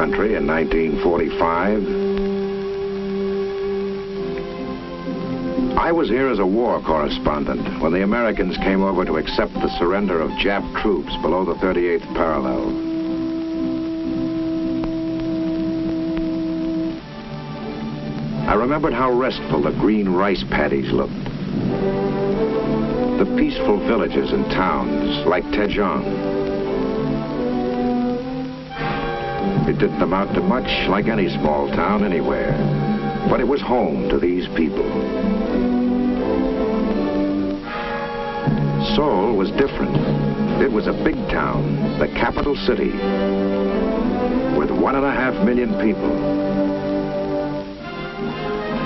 country in 1945. I was here as a war correspondent when the Americans came over to accept the surrender of Jap troops below the 38th parallel. I remembered how restful the green rice paddies looked. The peaceful villages and towns like Tejon. It didn't amount to much, like any small town anywhere, but it was home to these people. Seoul was different. It was a big town, the capital city, with 1.5 million people.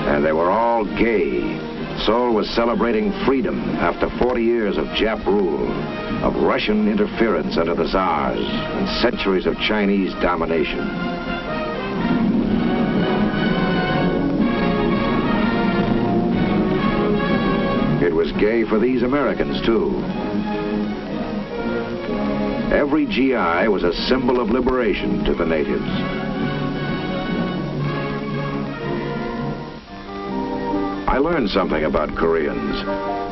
And they were all gay. Seoul was celebrating freedom after 40 years of Jap rule, of Russian interference under the Tsars, and centuries of Chinese domination. It was gay for these Americans, too. Every GI was a symbol of liberation to the natives. I learned something about Koreans.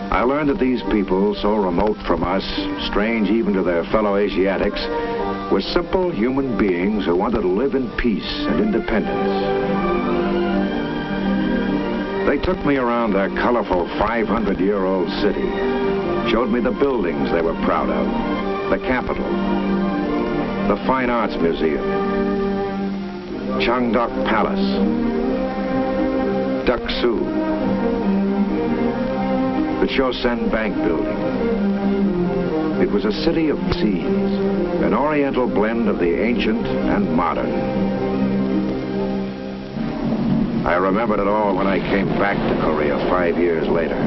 I learned that these people, so remote from us, strange even to their fellow Asiatics, were simple human beings who wanted to live in peace and independence. They took me around their colorful 500-year-old city, showed me the buildings they were proud of, the Capitol, the Fine Arts Museum, Changdeok Palace, Deok-su, the Chosen Bank building. It was a city of seas, an oriental blend of the ancient and modern. I remembered it all when I came back to Korea 5 years later,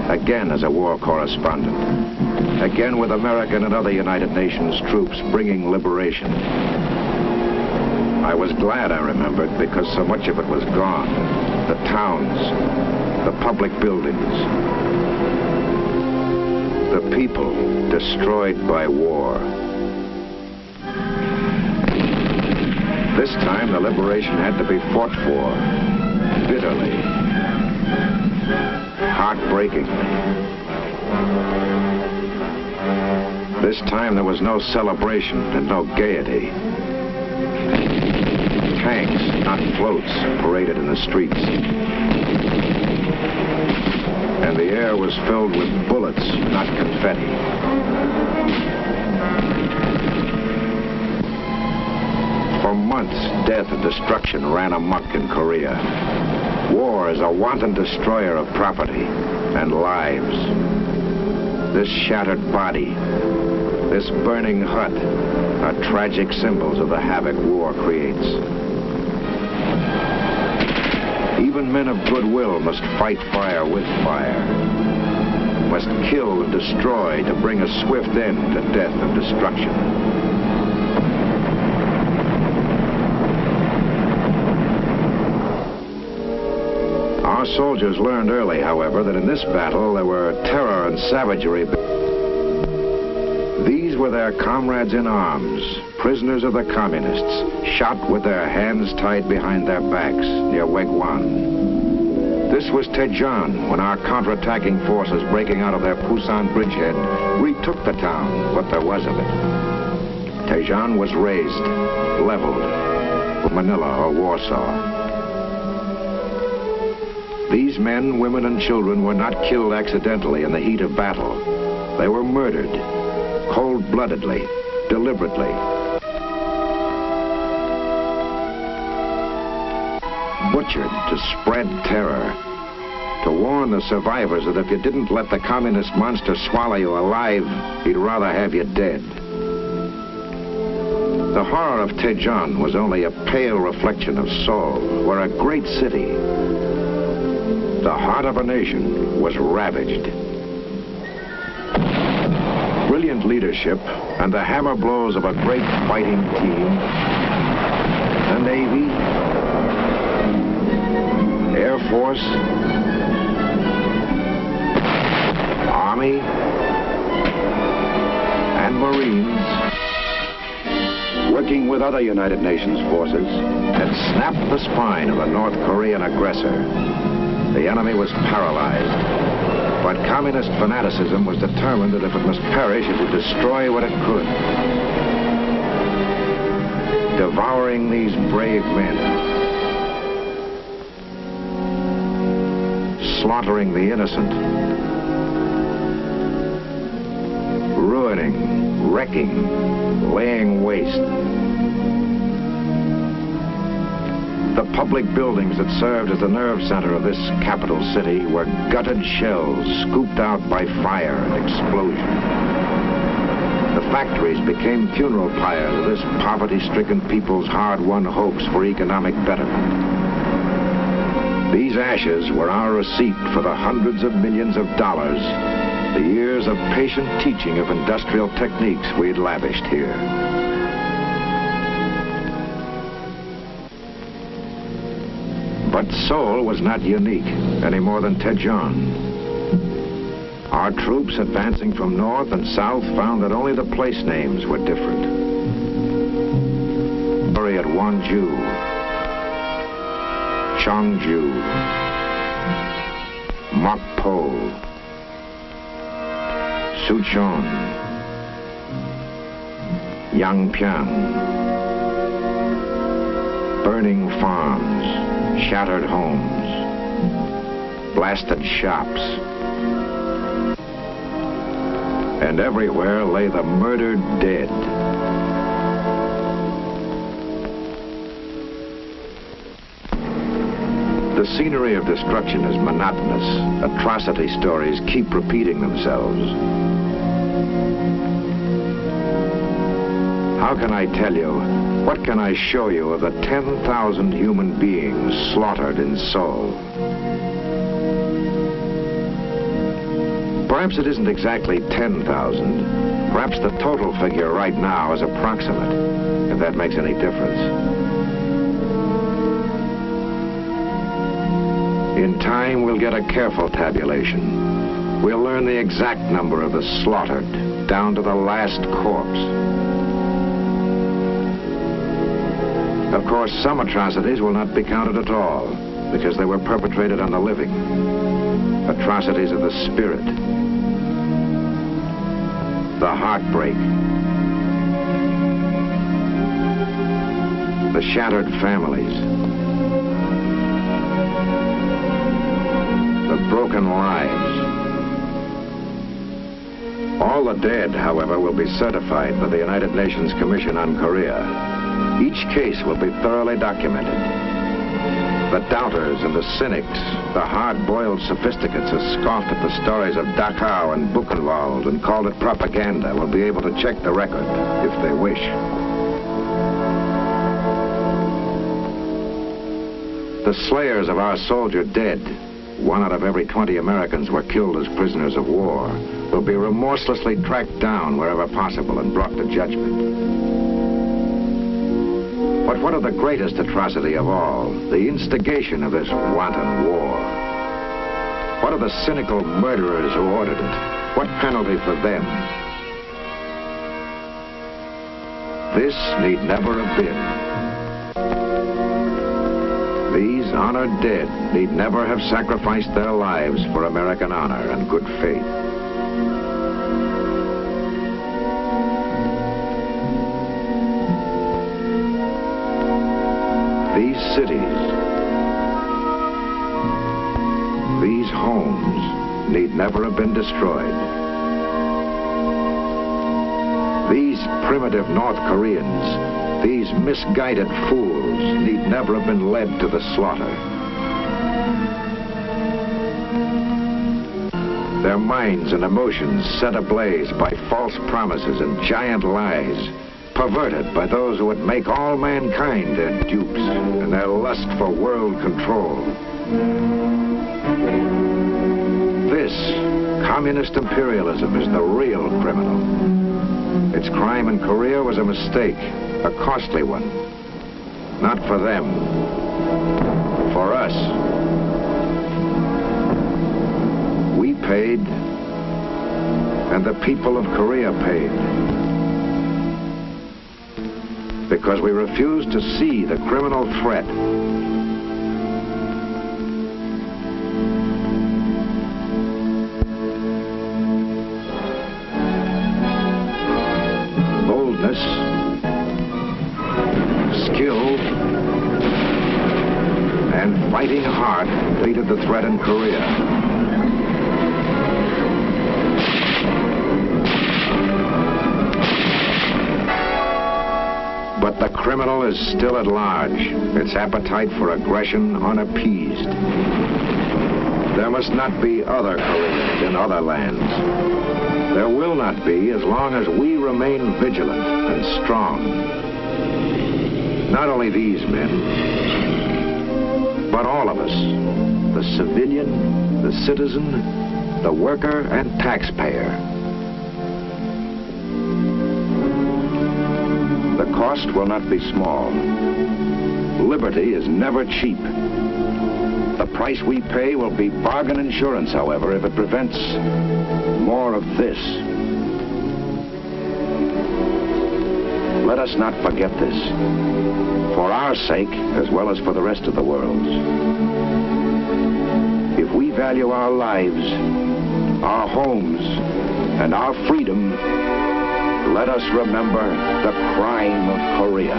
again as a war correspondent, again with American and other United Nations troops bringing liberation. I was glad I remembered because so much of it was gone. The towns, the public buildings, the people destroyed by war. This time the liberation had to be fought for, bitterly, heartbreaking. This time there was no celebration and no gaiety. Tanks, not floats, paraded in the streets. And the air was filled with bullets, not confetti. For months, death and destruction ran amok in Korea. War is a wanton destroyer of property and lives. This shattered body, this burning hut, are tragic symbols of the havoc war creates. Even men of goodwill must fight fire with fire, must kill and destroy to bring a swift end to death and destruction. Our soldiers learned early, however, that in this battle there were terror and savagery. These were their comrades in arms, prisoners of the communists, shot with their hands tied behind their backs near Wegwan. This was Tejon, when our counterattacking forces breaking out of their Pusan bridgehead retook the town, what there was of it. Tejon was razed, leveled, for Manila or Warsaw. These men, women, and children were not killed accidentally in the heat of battle. They were murdered, cold-bloodedly, deliberately. Butchered to spread terror, to warn the survivors that if you didn't let the communist monster swallow you alive, he'd rather have you dead. The horror of Tejon was only a pale reflection of Seoul, where a great city, the heart of a nation, was ravaged. Brilliant leadership and the hammer blows of a great fighting team, the Navy, Air Force, Army, and Marines, working with with other United Nations forces, had snapped the spine of the North Korean aggressor. The enemy was paralyzed, but communist fanaticism was determined that if it must perish, it would destroy what it could. Devouring these brave men, slaughtering the innocent, ruining, wrecking, laying waste. The public buildings that served as the nerve center of this capital city were gutted shells scooped out by fire and explosion. The factories became funeral pyres of this poverty-stricken people's hard-won hopes for economic betterment. These ashes were our receipt for the hundreds of millions of dollars, the years of patient teaching of industrial techniques we had lavished here. But Seoul was not unique, any more than Daejeon. Our troops advancing from north and south found that only the place names were different. At Wonju, Cheongju, Mokpo, Sucheon, Yangpyeong, burning farms, shattered homes, blasted shops, and everywhere lay the murdered dead. The scenery of destruction is monotonous. Atrocity stories keep repeating themselves. How can I tell you, what can I show you of the 10,000 human beings slaughtered in Seoul? Perhaps it isn't exactly 10,000. Perhaps the total figure right now is approximate, if that makes any difference. In time, we'll get a careful tabulation. We'll learn the exact number of the slaughtered, down to the last corpse. Of course, some atrocities will not be counted at all, because they were perpetrated on the living. Atrocities of the spirit. The heartbreak. The shattered families. The broken lives. All the dead, however, will be certified by the United Nations Commission on Korea. Each case will be thoroughly documented. The doubters and the cynics, the hard-boiled sophisticates who scoffed at the stories of Dachau and Buchenwald and called it propaganda will be able to check the record if they wish. The slayers of our soldier dead, 1 out of every 20 Americans were killed as prisoners of war, will be remorselessly tracked down wherever possible and brought to judgment. But what of the greatest atrocity of all, the instigation of this wanton war? What of the cynical murderers who ordered it? What penalty for them? This need never have been. These honored dead need never have sacrificed their lives for American honor and good faith. These cities, these homes need never have been destroyed. These primitive North Koreans, these misguided fools, need never have been led to the slaughter. Their minds and emotions set ablaze by false promises and giant lies, perverted by those who would make all mankind their dupes in their lust for world control. This communist imperialism is the real criminal. Its crime in Korea was a mistake, a costly one. Not for them, for us. We paid, and the people of Korea paid. because we refuse to see the criminal threat. Boldness, skill, and fighting heart defeated the threat in Korea. But the criminal is still at large, its appetite for aggression unappeased. There must not be other Koreans in other lands. There will not be as long as we remain vigilant and strong. Not only these men, but all of us, the civilian, the citizen, the worker, and taxpayer. The cost will not be small. Liberty is never cheap. The price we pay will be bargain insurance, however, if it prevents more of this. Let us not forget this, for our sake as well as for the rest of the world's. If we value our lives, our homes, and our freedom, let us remember the crime of Korea.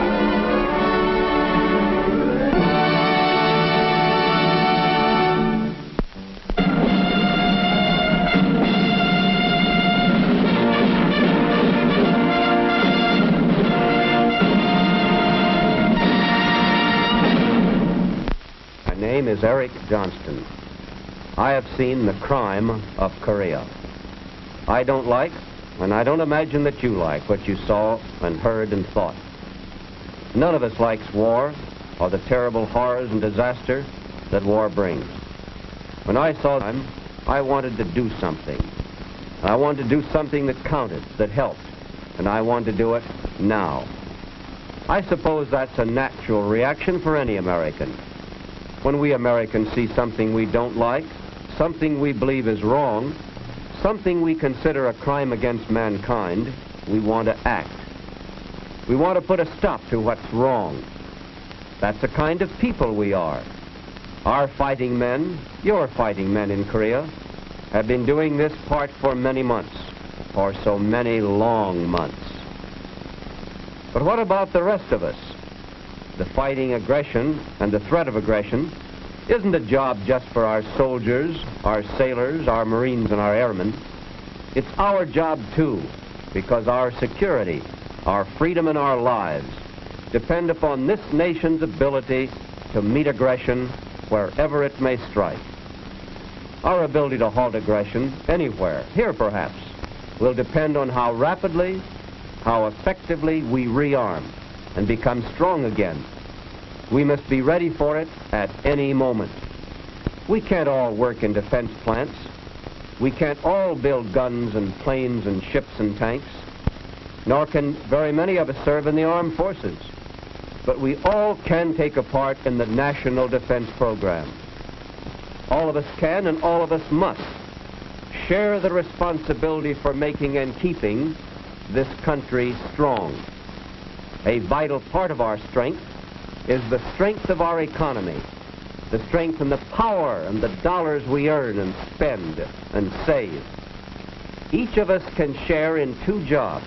My name is Eric Johnston. I have seen the crime of Korea. I don't like, and I don't imagine that you like, what you saw and heard and thought. None of us likes war or the terrible horrors and disaster that war brings. When I saw them, I wanted to do something. I wanted to do something that counted, that helped, and I wanted to do it now. I suppose that's a natural reaction for any American. When we Americans see something we don't like, something we believe is wrong, something we consider a crime against mankind, we want to act. We want to put a stop to what's wrong. That's the kind of people we are. Our fighting men, your fighting men in Korea, have been doing this part for many months, for so many long months. But what about the rest of us? The fighting aggression and the threat of aggression isn't a job just for our soldiers, our sailors, our Marines, and our airmen. It's our job, too, because our security, our freedom, and our lives depend upon this nation's ability to meet aggression wherever it may strike. Our ability to halt aggression anywhere, here perhaps, will depend on how rapidly, how effectively we rearm and become strong again. We must be ready for it at any moment. We can't all work in defense plants. We can't all build guns and planes and ships and tanks, nor can very many of us serve in the armed forces. But we all can take a part in the national defense program. All of us can and all of us must share the responsibility for making and keeping this country strong. A vital part of our strength is the strength of our economy, the strength and the power and the dollars we earn and spend and save. Each of us can share in two jobs,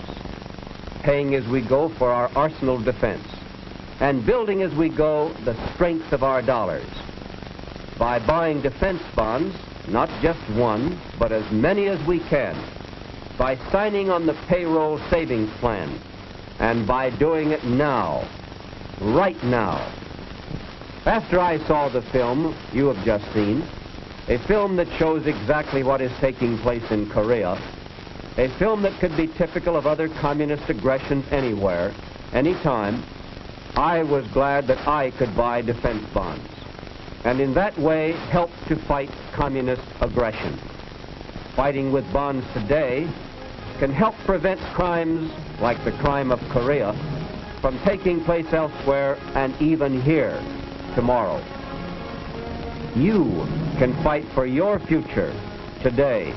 paying as we go for our arsenal of defense and building as we go the strength of our dollars. By buying defense bonds, not just one, but as many as we can, by signing on the payroll savings plan, and by doing it now, right now. After I saw the film you have just seen, a film that shows exactly what is taking place in Korea, a film that could be typical of other communist aggressions anywhere, anytime, I was glad that I could buy defense bonds, and in that way help to fight communist aggression. Fighting with bonds today can help prevent crimes like the crime of Korea from taking place elsewhere and even here tomorrow. You can fight for your future today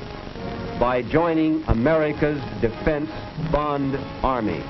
by joining America's Defense Bond Army.